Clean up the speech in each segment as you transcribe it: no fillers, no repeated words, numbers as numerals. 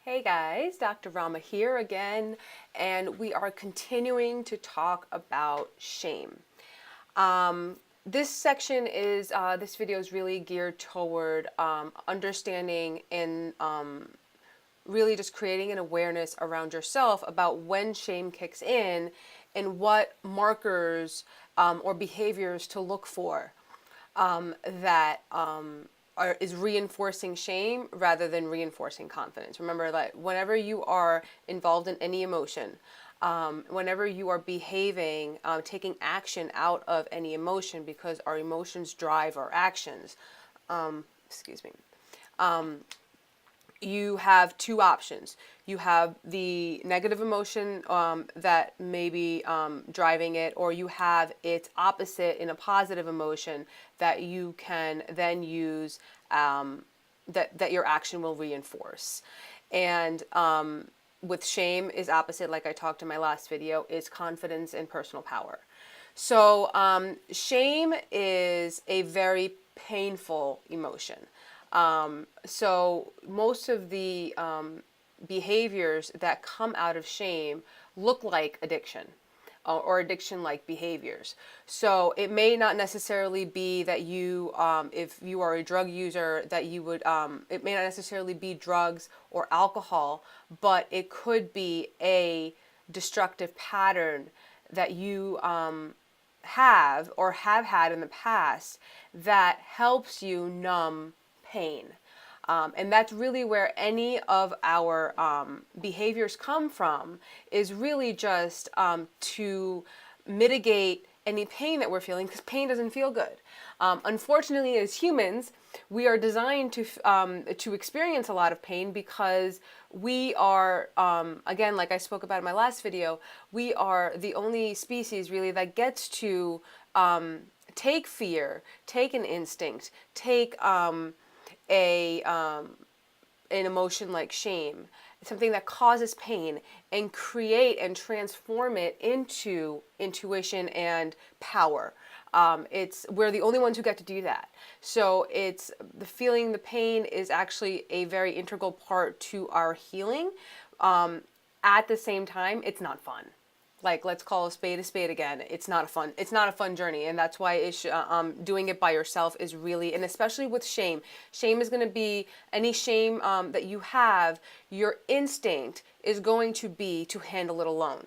Hey guys, Dr. Rama here again, and we are continuing to talk about shame. This section is, this video is really geared toward understanding and really just creating an awareness around yourself about when shame kicks in and what markers or behaviors to look for that is reinforcing shame rather than reinforcing confidence. Remember that whenever you are involved in any emotion, whenever you are behaving, taking action out of any emotion, because our emotions drive our actions, excuse me, you have two options. You have the negative emotion that may be driving it, or you have its opposite in a positive emotion that you can then use, that your action will reinforce. And with shame is opposite, like I talked in my last video, is confidence and personal power. So shame is a very painful emotion. So most of the behaviors that come out of shame look like addiction or addiction-like behaviors. So it may not necessarily be that you, if you are a drug user, that you would, it may not necessarily be drugs or alcohol, but it could be a destructive pattern that you have or have had in the past that helps you numb pain. And that's really where any of our behaviors come from, is really just to mitigate any pain that we're feeling, because pain doesn't feel good. Unfortunately, as humans, we are designed to experience a lot of pain because we are, again, like I spoke about in my last video, we are the only species really that gets to take fear, take an instinct, take a an emotion like shame, something that causes pain, and create and transform it into intuition and power. It's we're the only ones who get to do that. So it's the feeling the pain is actually a very integral part to our healing. At the same time, it's not fun. Like, let's call a spade again. It's not a fun journey, and that's why doing it by yourself is really, and especially with shame is going to be any shame that you have. Your instinct is going to be to handle it alone,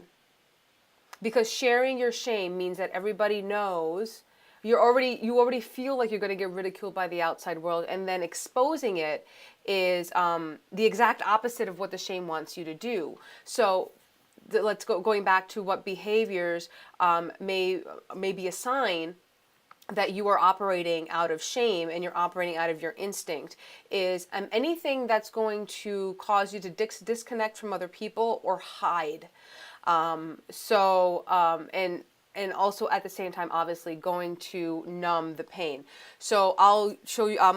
because sharing your shame means that everybody knows. You already feel like you're going to get ridiculed by the outside world, and then exposing it is the exact opposite of what the shame wants you to do. So let's going back to what behaviors may be a sign that you are operating out of shame and you're operating out of your instinct, is anything that's going to cause you to disconnect from other people or hide. And also at the same time, obviously going to numb the pain. So I'm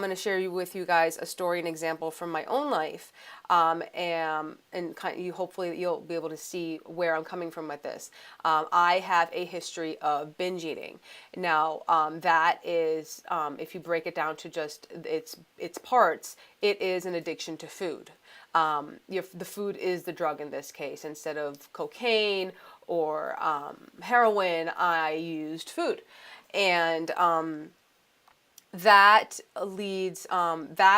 going to share with you guys a story, an example from my own life, and hopefully you'll be able to see where I'm coming from with this. I have a history of binge eating. Now, that is, if you break it down to just its parts, it is an addiction to food. The food is the drug in this case. Instead of cocaine or heroin, I used food. And that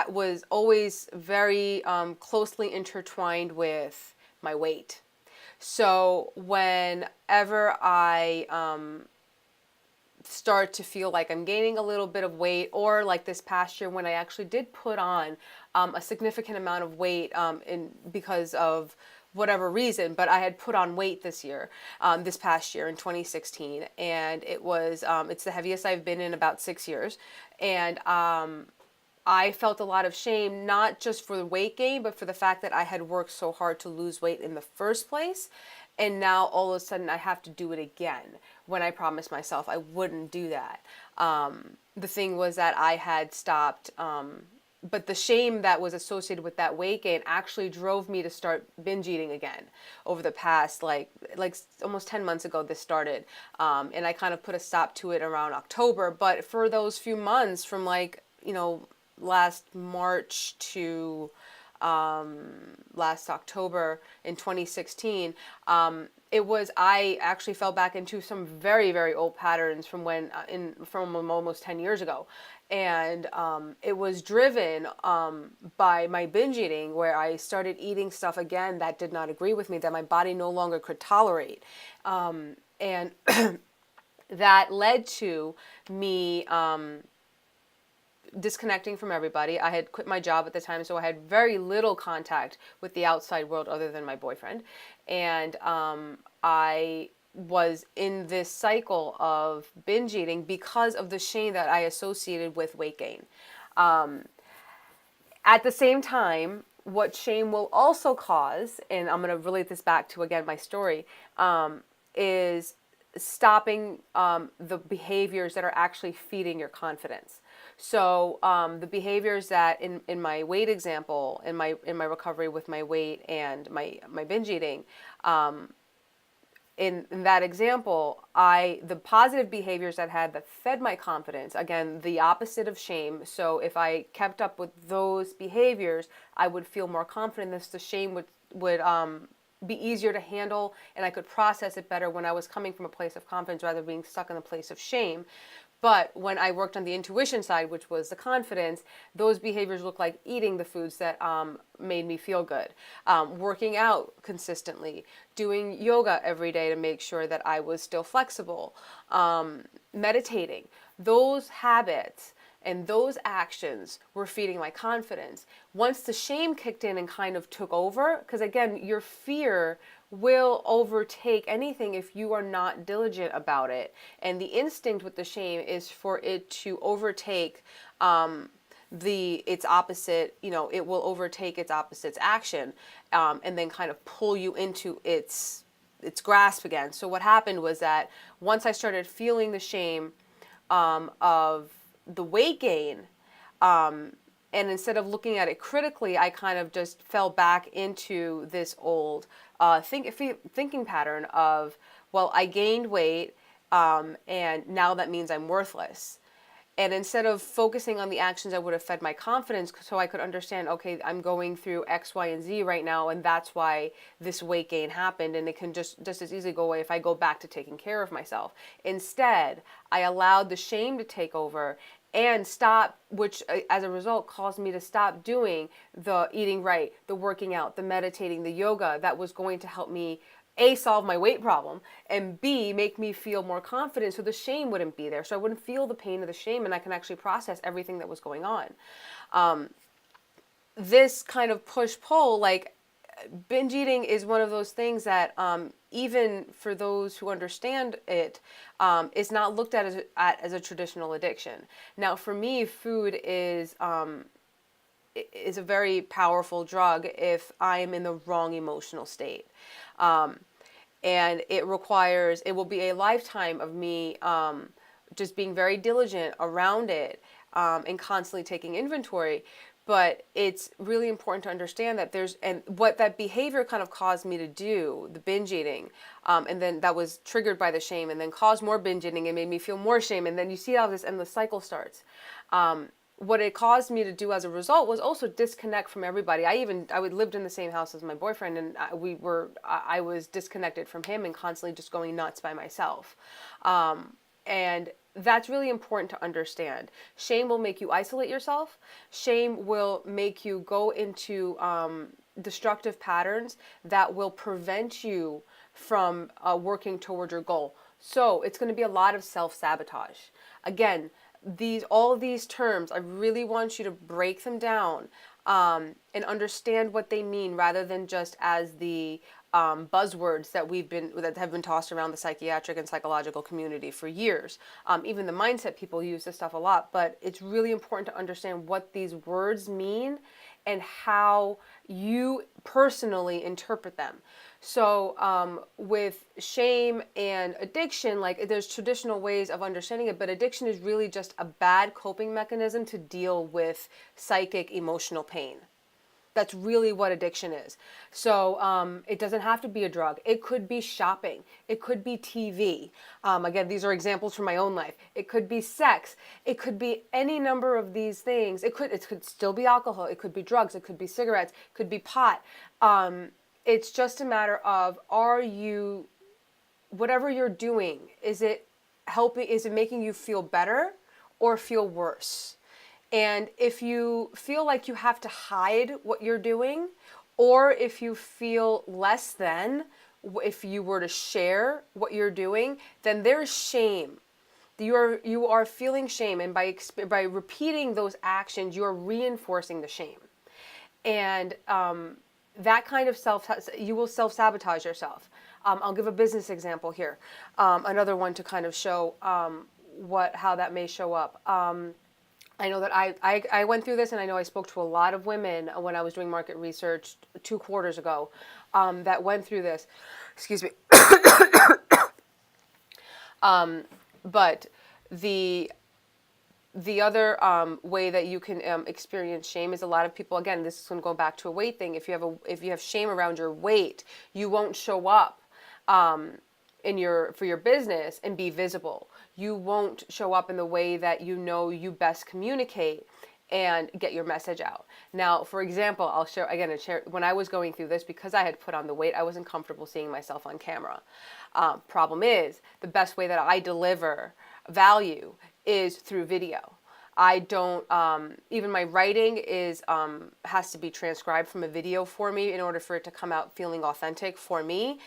was always very closely intertwined with my weight. So whenever I start to feel like I'm gaining a little bit of weight, or like this past year when I actually did put on a significant amount of weight because of whatever reason, but I had put on weight this past year in 2016, and it's the heaviest I've been in about 6 years, and I felt a lot of shame, not just for the weight gain, but for the fact that I had worked so hard to lose weight in the first place. And now all of a sudden I have to do it again, when I promised myself I wouldn't do that. The thing was that I had stopped, but the shame that was associated with that weight gain actually drove me to start binge eating again over the past, like almost 10 months ago this started. And I kind of put a stop to it around October. But for those few months from last March to last October in 2016, I actually fell back into some very, very old patterns from from almost 10 years ago. And it was driven by my binge eating, where I started eating stuff again that did not agree with me, that my body no longer could tolerate. And that led to me disconnecting from everybody. I had quit my job at the time, so I had very little contact with the outside world other than my boyfriend. And I was in this cycle of binge eating because of the shame that I associated with weight gain. At the same time, what shame will also cause, and I'm going to relate this back to, again, my story, is stopping the behaviors that are actually feeding your confidence. So the behaviors that in my weight example, in my recovery with my weight and my binge eating, in that example, the positive behaviors that fed my confidence, again, the opposite of shame. So if I kept up with those behaviors, I would feel more confident. The shame would be easier to handle, and I could process it better when I was coming from a place of confidence rather than being stuck in a place of shame. But when I worked on the intuition side, which was the confidence, those behaviors look like eating the foods that made me feel good, working out consistently, doing yoga every day to make sure that I was still flexible, meditating. Those habits and those actions were feeding my confidence. Once the shame kicked in and kind of took over, because again, your fear will overtake anything if you are not diligent about it. And the instinct with the shame is for it to overtake its opposite, it will overtake its opposite's action, and then kind of pull you into its grasp again. So what happened was that once I started feeling the shame of the weight gain, and instead of looking at it critically, I kind of just fell back into this old thinking pattern of, well, I gained weight, and now that means I'm worthless. And instead of focusing on the actions that would have fed my confidence, so I could understand, okay, I'm going through X, Y, and Z right now, and that's why this weight gain happened, and it can just as easily go away if I go back to taking care of myself. Instead, I allowed the shame to take over and stop, which as a result caused me to stop doing the eating right, the working out, the meditating, the yoga that was going to help me A, solve my weight problem, and B, make me feel more confident so the shame wouldn't be there. So I wouldn't feel the pain of the shame, and I can actually process everything that was going on. This kind of push-pull, like binge eating is one of those things that even for those who understand it, is not looked at as a traditional addiction. Now, for me, food is a very powerful drug if I am in the wrong emotional state. And it will be a lifetime of me just being very diligent around it, and constantly taking inventory. But it's really important to understand that and what that behavior kind of caused me to do, the binge eating, and then that was triggered by the shame, and then caused more binge eating and made me feel more shame. And then you see how this endless cycle starts. What it caused me to do as a result was also disconnect from everybody. I lived in the same house as my boyfriend, and I was disconnected from him and constantly just going nuts by myself. And that's really important to understand. Shame will make you isolate yourself. Shame will make you go into destructive patterns that will prevent you from working toward your goal. So it's going to be a lot of self-sabotage. Again, all of these terms, I really want you to break them down and understand what they mean, rather than just as the buzzwords that have been tossed around the psychiatric and psychological community for years. Even the mindset people use this stuff a lot, but it's really important to understand what these words mean and how you personally interpret them. So with shame and addiction, like there's traditional ways of understanding it, but addiction is really just a bad coping mechanism to deal with psychic emotional pain. That's really what addiction is. So it doesn't have to be a drug. It could be shopping. It could be TV. Again, these are examples from my own life. It could be sex. It could be any number of these things. It could still be alcohol. It could be drugs. It could be cigarettes. It could be pot. It's just a matter of, whatever you're doing, is it helping? Is it making you feel better or feel worse? And if you feel like you have to hide what you're doing, or if you feel less than if you were to share what you're doing, then there's shame. You are feeling shame, and by repeating those actions, you're reinforcing the shame. And that kind of you will self-sabotage yourself. I'll give a business example here, another one to kind of show how that may show up. I know that I went through this, and I know I spoke to a lot of women when I was doing market research 2 quarters ago that went through this. Excuse me. But the other way that you can experience shame is, a lot of people, again, this is going to go back to a weight thing. If you have shame around your weight, you won't show up for your business and be visible. You won't show up in the way that you best communicate and get your message out. Now, for example, I'll share when I was going through this, because I had put on the weight, I wasn't comfortable seeing myself on camera. Problem is, the best way that I deliver value is through video. I don't, even my writing has to be transcribed from a video for me in order for it to come out feeling authentic for me.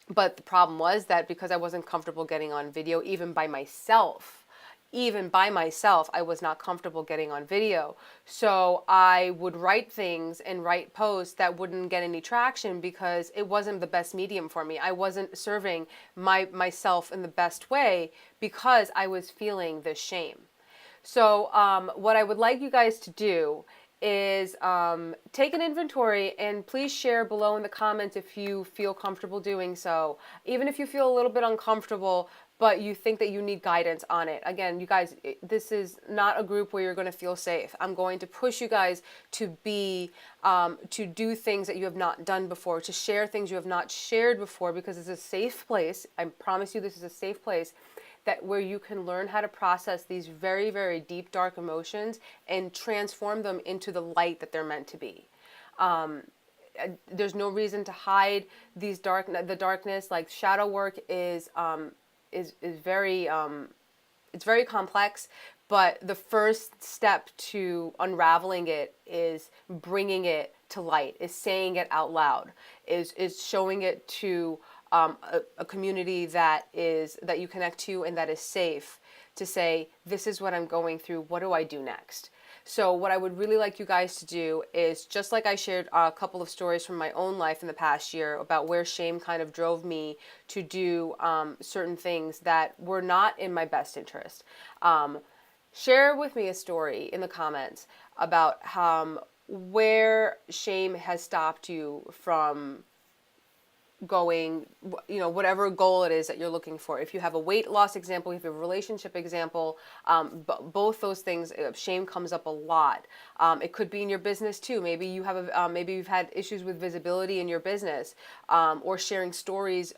But the problem was that because I wasn't comfortable getting on video, even by myself, I was not comfortable getting on video. So I would write things and write posts that wouldn't get any traction because it wasn't the best medium for me. I wasn't serving myself in the best way because I was feeling this shame. So what I would like you guys to do is take an inventory, and please share below in the comments if you feel comfortable doing so. Even if you feel a little bit uncomfortable, but you think that you need guidance on it. Again, you guys, this is not a group where you're going to feel safe. I'm going to push you guys to do things that you have not done before, to share things you have not shared before, because it's a safe place. I promise you this is a safe place where you can learn how to process these very, very deep, dark emotions and transform them into the light that they're meant to be. There's no reason to hide the darkness. Like, shadow work is very it's very complex, but the first step to unraveling it is bringing it to light, is saying it out loud, is showing it to a community that you connect to and that is safe, to say, this is what I'm going through, what do I do next? So what I would really like you guys to do is, just like I shared a couple of stories from my own life in the past year about where shame kind of drove me to do certain things that were not in my best interest. Share with me a story in the comments about where shame has stopped you from going, whatever goal it is that you're looking for. If you have a weight loss example, if you have a relationship example, both those things, shame comes up a lot. It could be in your business too. Maybe you have maybe you've had issues with visibility in your business, or sharing stories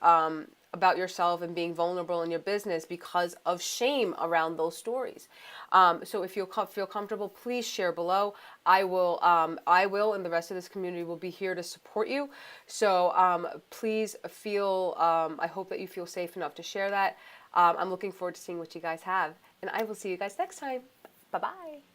about yourself and being vulnerable in your business because of shame around those stories. So if you feel comfortable, please share below. I will, and the rest of this community will be here to support you. So please feel, I hope that you feel safe enough to share that. I'm looking forward to seeing what you guys have, and I will see you guys next time. Bye-bye.